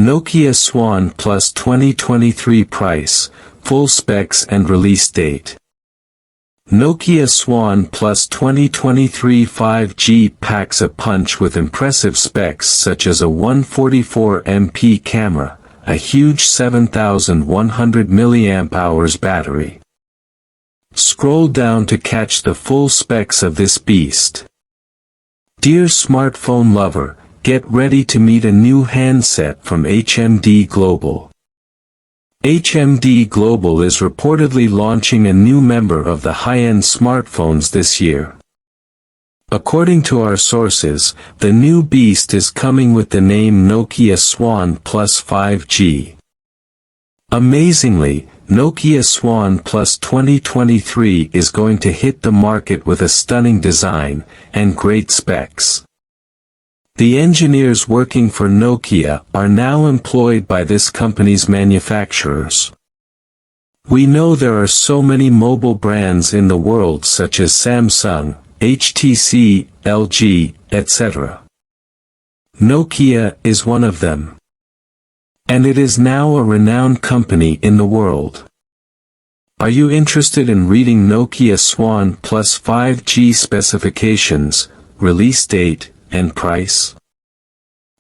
Nokia Swan Plus 2023 price, full specs and release date. Nokia Swan Plus 2023 5G packs a punch with impressive specs such as a 144MP camera, a huge 7,100 mAh battery. Scroll down to catch the full specs of this beast. Dear smartphone lover, get ready to meet a new handset from HMD Global. HMD Global is reportedly launching a new member of the high-end smartphones this year. According to our sources, the new beast is coming with the name Nokia Swan Plus 5G. Amazingly, Nokia Swan Plus 2023 is going to hit the market with a stunning design and great specs. The engineers working for Nokia are now employed by this company's manufacturers. We know there are so many mobile brands in the world such as Samsung, HTC, LG, etc. Nokia is one of them. And it is now a renowned company in the world. Are you interested in reading Nokia Swan Plus 5G specifications, release date, and price?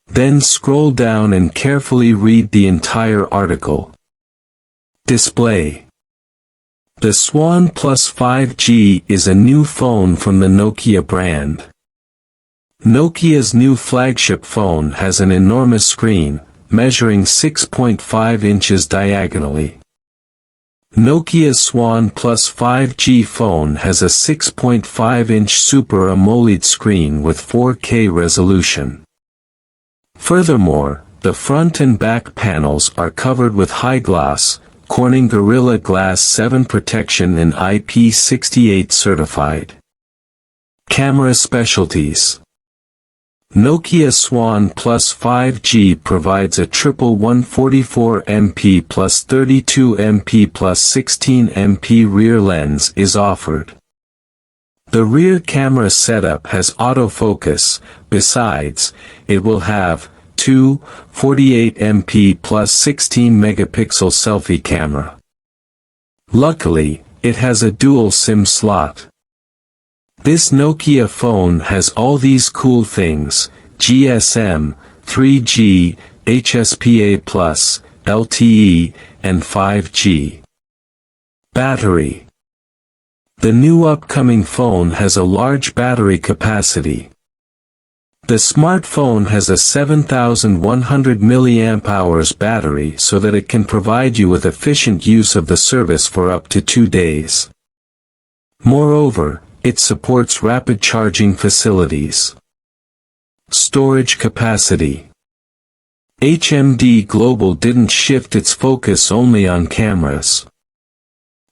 Then scroll down and carefully read the entire article. Display. The Swan Plus 5G is a new phone from the Nokia brand. Nokia's new flagship phone has an enormous screen, measuring 6.5 inches diagonally. Nokia's Swan Plus 5G phone has a 6.5-inch Super AMOLED screen with 4K resolution. Furthermore, the front and back panels are covered with high-gloss, Corning Gorilla Glass 7 protection and IP68 certified. Camera specialties. Nokia Swan Plus 5G provides a triple 144MP plus 32MP plus 16MP rear lens is offered. The rear camera setup has autofocus. Besides, it will have two 48MP plus 16-megapixel selfie camera. Luckily, it has a dual SIM slot. This Nokia phone has all these cool things: GSM, 3G, HSPA+, LTE, and 5G. Battery. The new upcoming phone has a large battery capacity. The smartphone has a 7,100 mAh battery so that it can provide you with efficient use of the service for up to 2 days. Moreover, it supports rapid charging facilities. Storage capacity. HMD Global didn't shift its focus only on cameras.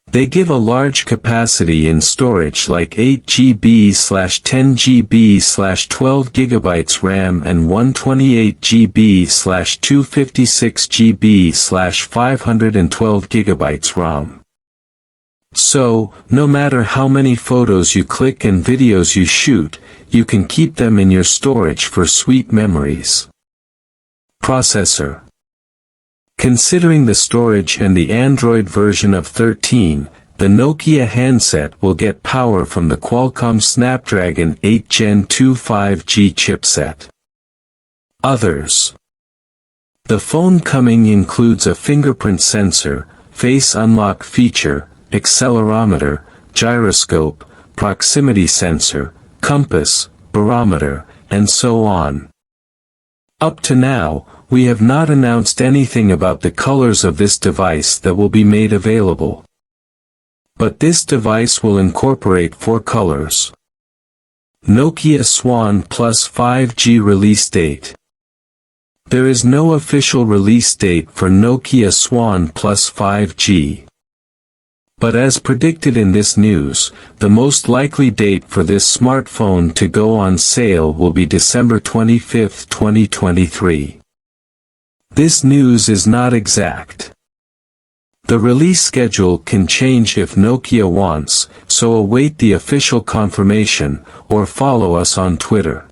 They give a large capacity in storage like 8GB/10GB/12GB RAM and 128GB/256GB/512GB ROM. So, no matter how many photos you click and videos you shoot, you can keep them in your storage for sweet memories. Processor. Considering the storage and the Android version of 13, the Nokia handset will get power from the Qualcomm Snapdragon 8 Gen 2 5G chipset. Others. The phone coming includes a fingerprint sensor, face unlock feature, accelerometer, gyroscope, proximity sensor, compass, barometer, and so on. Up to now, we have not announced anything about the colors of this device that will be made available. But this device will incorporate 4 colors. Nokia Swan Plus 5G release date. There is no official release date for Nokia Swan Plus 5G. But as predicted in this news, the most likely date for this smartphone to go on sale will be December 25, 2023. This news is not exact. The release schedule can change if Nokia wants, so await the official confirmation, or follow us on Twitter.